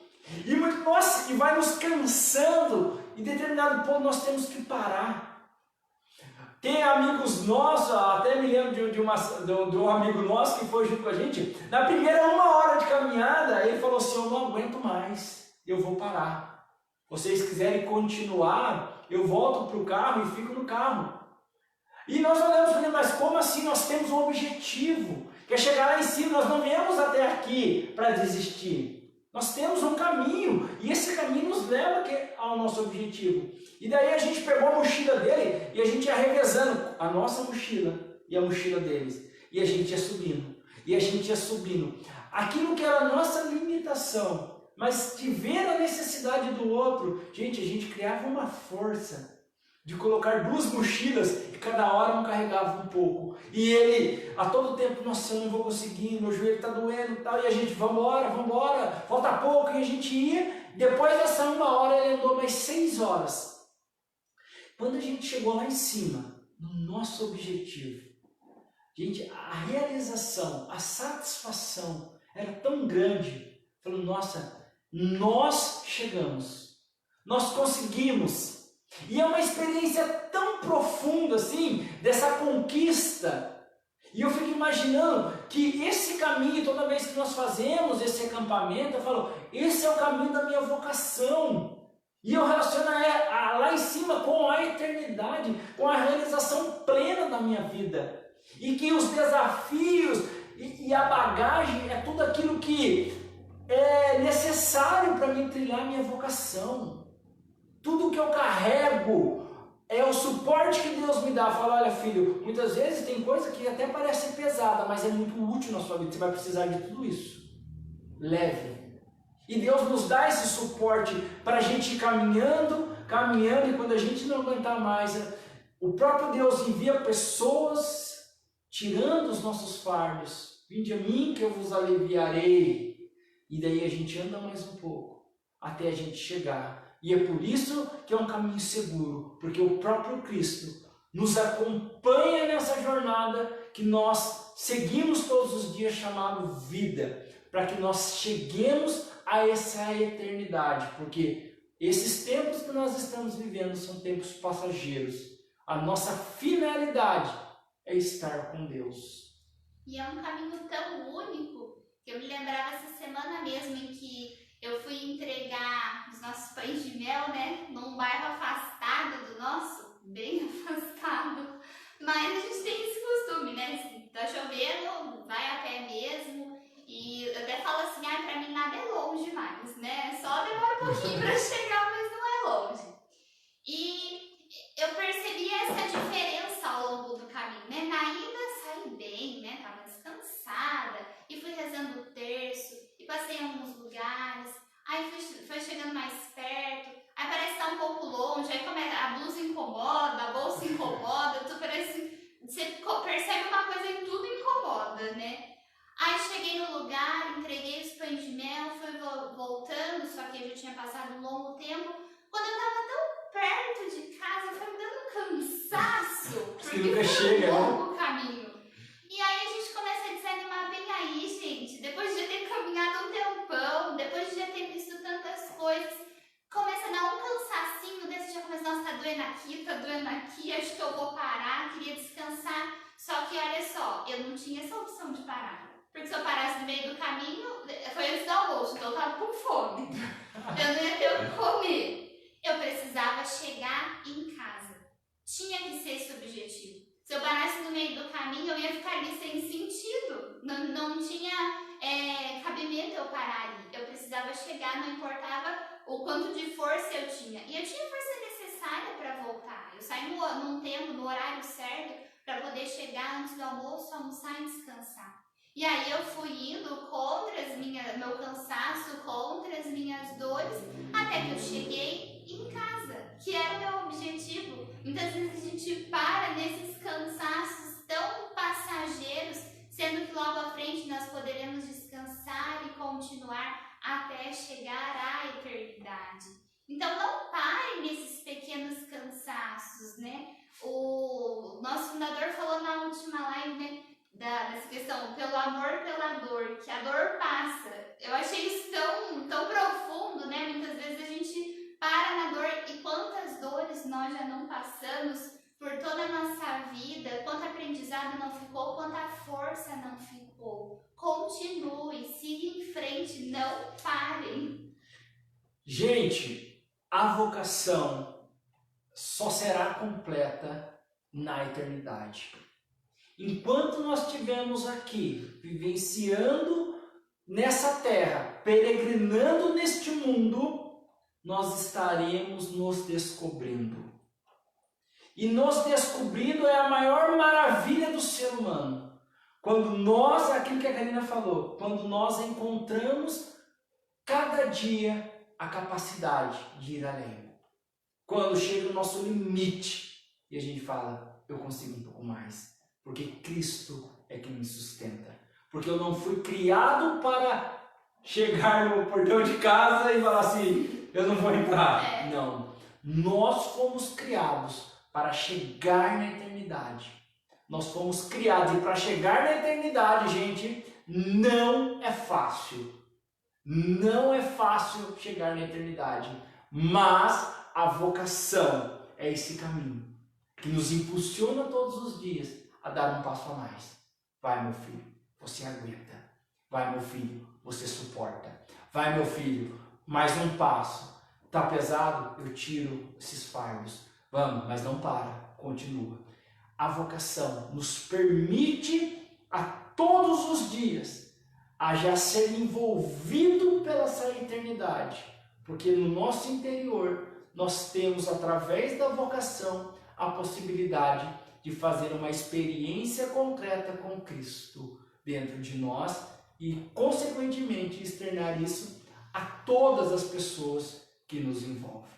e vai nos cansando, e em determinado ponto nós temos que parar. Tem amigos nossos, até me lembro de um amigo nosso que foi junto com a gente, na primeira 1 hora de caminhada, ele falou assim: eu não aguento mais, eu vou parar. Vocês quiserem continuar, eu volto para o carro e fico no carro. E nós olhamos para ele, mas como assim? Nós temos um objetivo, que é chegar lá em cima, nós não viemos até aqui para desistir. Nós temos um caminho, e esse caminho nos leva ao nosso objetivo. E daí a gente pegou a mochila dele, e a gente ia revezando a nossa mochila e a mochila deles. E a gente ia subindo, e a gente ia subindo. Aquilo que era a nossa limitação, mas de ver a necessidade do outro, a gente criava uma força de colocar 2 mochilas e cada hora um carregava um pouco. E ele, a todo tempo, nossa, eu não vou conseguir, meu joelho está doendo e tal. E a gente, vambora, falta pouco. E a gente ia. Depois dessa 1 hora, ele andou mais 6 horas. Quando a gente chegou lá em cima, no nosso objetivo, gente, a realização, a satisfação era tão grande. Falando, nossa, nós chegamos, nós conseguimos. E é uma experiência tão profunda assim, dessa conquista. E eu fico imaginando que esse caminho, toda vez que nós fazemos esse acampamento, eu falo, esse é o caminho da minha vocação. E eu relaciono lá em cima com a eternidade, com a realização plena da minha vida. E que os desafios e a bagagem é tudo aquilo que é necessário para mim trilhar a minha vocação. Tudo que eu carrego é o suporte que Deus me dá. Fala, olha filho, muitas vezes tem coisa que até parece pesada, mas é muito útil na sua vida, você vai precisar de tudo isso. Leve. E Deus nos dá esse suporte para a gente ir caminhando, e quando a gente não aguentar mais, o próprio Deus envia pessoas tirando os nossos fardos. Vinde a mim que eu vos aliviarei. E daí a gente anda mais um pouco, até a gente chegar. E é por isso que é um caminho seguro, porque o próprio Cristo nos acompanha nessa jornada que nós seguimos todos os dias, chamado vida, para que nós cheguemos a essa eternidade, porque esses tempos que nós estamos vivendo são tempos passageiros. A nossa finalidade é estar com Deus.
E é um caminho tão único que eu me lembrava essa semana mesmo em que eu fui entregar os nossos pães de mel, né, num bairro afastado do nosso, bem afastado, mas a gente tem esse costume, né, se tá chovendo, vai a pé mesmo, e eu até falo assim, pra mim nada é longe mais, né, só demora um pouquinho pra chegar, mas não é longe. E eu percebi essa diferença ao longo do caminho, né, na ida saí bem, né, tava descansada, e fui rezando o terço, e passei em alguns lugares, aí foi chegando mais perto, aí parece que tá um pouco longe, aí a blusa incomoda, a bolsa incomoda, você percebe uma coisa em tudo incomoda, né? Aí cheguei no lugar, entreguei os pães de mel, fui voltando, só que eu já tinha passado um longo tempo. Quando eu tava tão perto de casa, foi me dando um cansaço, porque foi um longo caminho. E aí a gente começa a desanimar bem aí, gente. Depois de ter caminhado um tempão, depois de já ter visto tantas coisas, começa a dar um cansacinho desse, já começa, nossa, tá doendo aqui, acho que eu vou parar, queria descansar. Só que olha só, eu não tinha essa opção de parar. Porque se eu parasse no meio do caminho, foi antes do almoço, então eu tava com fome. Eu não ia ter o que comer. Eu precisava chegar em casa. Tinha que ser esse objetivo. Se eu parasse no meio do caminho, eu ia ficar ali sem sentido. Não tinha cabimento eu parar ali. Eu precisava chegar, não importava o quanto de força eu tinha. E eu tinha força necessária para voltar. Eu saí num tempo, no horário certo, para poder chegar antes do almoço, almoçar e descansar. E aí eu fui indo contra meu cansaço, contra as minhas dores, até que eu cheguei em casa, que era o meu objetivo. Muitas vezes a gente para nesses cansaços tão passageiros, sendo que logo à frente nós poderemos descansar e continuar até chegar à eternidade. Então não parem nesses pequenos cansaços, né? O nosso fundador falou na última live, né? Dessa questão, pelo amor pela dor, que a dor passa. Eu achei isso tão profundo, né? Muitas vezes a gente para na dor e quantas dores nós já não passamos por toda a nossa vida, quanto aprendizado não ficou, quanta força não ficou. Continue, siga em frente, não parem.
Gente, a vocação só será completa na eternidade. Enquanto nós estivermos aqui, vivenciando nessa terra, peregrinando neste mundo, nós estaremos nos descobrindo. E nos descobrindo é a maior maravilha do ser humano. Quando nós, aquilo que a Karina falou, quando nós encontramos cada dia a capacidade de ir além. Quando chega o nosso limite e a gente fala, eu consigo um pouco mais. Porque Cristo é quem me sustenta. Porque eu não fui criado para chegar no portão de casa e falar assim, eu não vou entrar. Não. Nós fomos criados para chegar na eternidade. Nós fomos criados e para chegar na eternidade, gente, não é fácil. Não é fácil chegar na eternidade. Mas a vocação é esse caminho que nos impulsiona todos os dias a dar um passo a mais. Vai, meu filho, você aguenta. Vai, meu filho, você suporta. Vai, meu filho, mais um passo. Tá pesado? Eu tiro esses fardos. Vamos, mas não para, continua. A vocação nos permite a todos os dias a já ser envolvido pela essa eternidade. Porque no nosso interior nós temos, através da vocação, a possibilidade de fazer uma experiência concreta com Cristo dentro de nós e, consequentemente, externar isso a todas as pessoas que nos envolvem.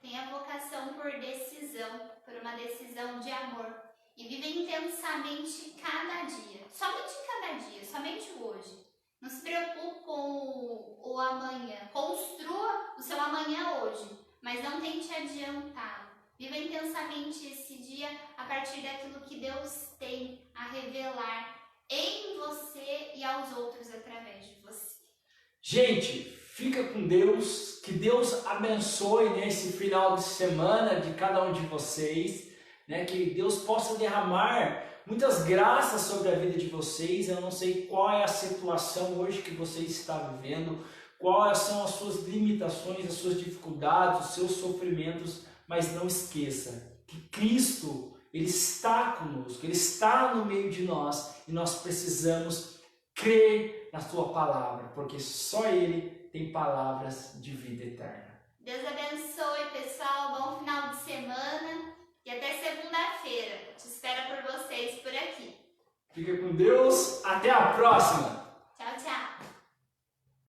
Tem a vocação por decisão, por uma decisão de amor. E vive intensamente cada dia. Somente cada dia, somente hoje. Não se preocupe com o amanhã. Construa o seu amanhã hoje, mas não tente adiantá-lo. Viva intensamente esse dia a partir daquilo que Deus tem a revelar em você e aos outros através de você.
Gente, fica com Deus, que Deus abençoe nesse final de semana de cada um de vocês, né? Que Deus possa derramar muitas graças sobre a vida de vocês. Eu não sei qual é a situação hoje que você está vivendo, quais são as suas limitações, as suas dificuldades, os seus sofrimentos, mas não esqueça que Cristo, Ele está conosco, Ele está no meio de nós e nós precisamos crer na sua palavra, porque só Ele tem palavras de vida eterna.
Deus abençoe, pessoal, bom final de semana e até segunda-feira. Te espero por vocês por aqui.
Fica com Deus, até a próxima!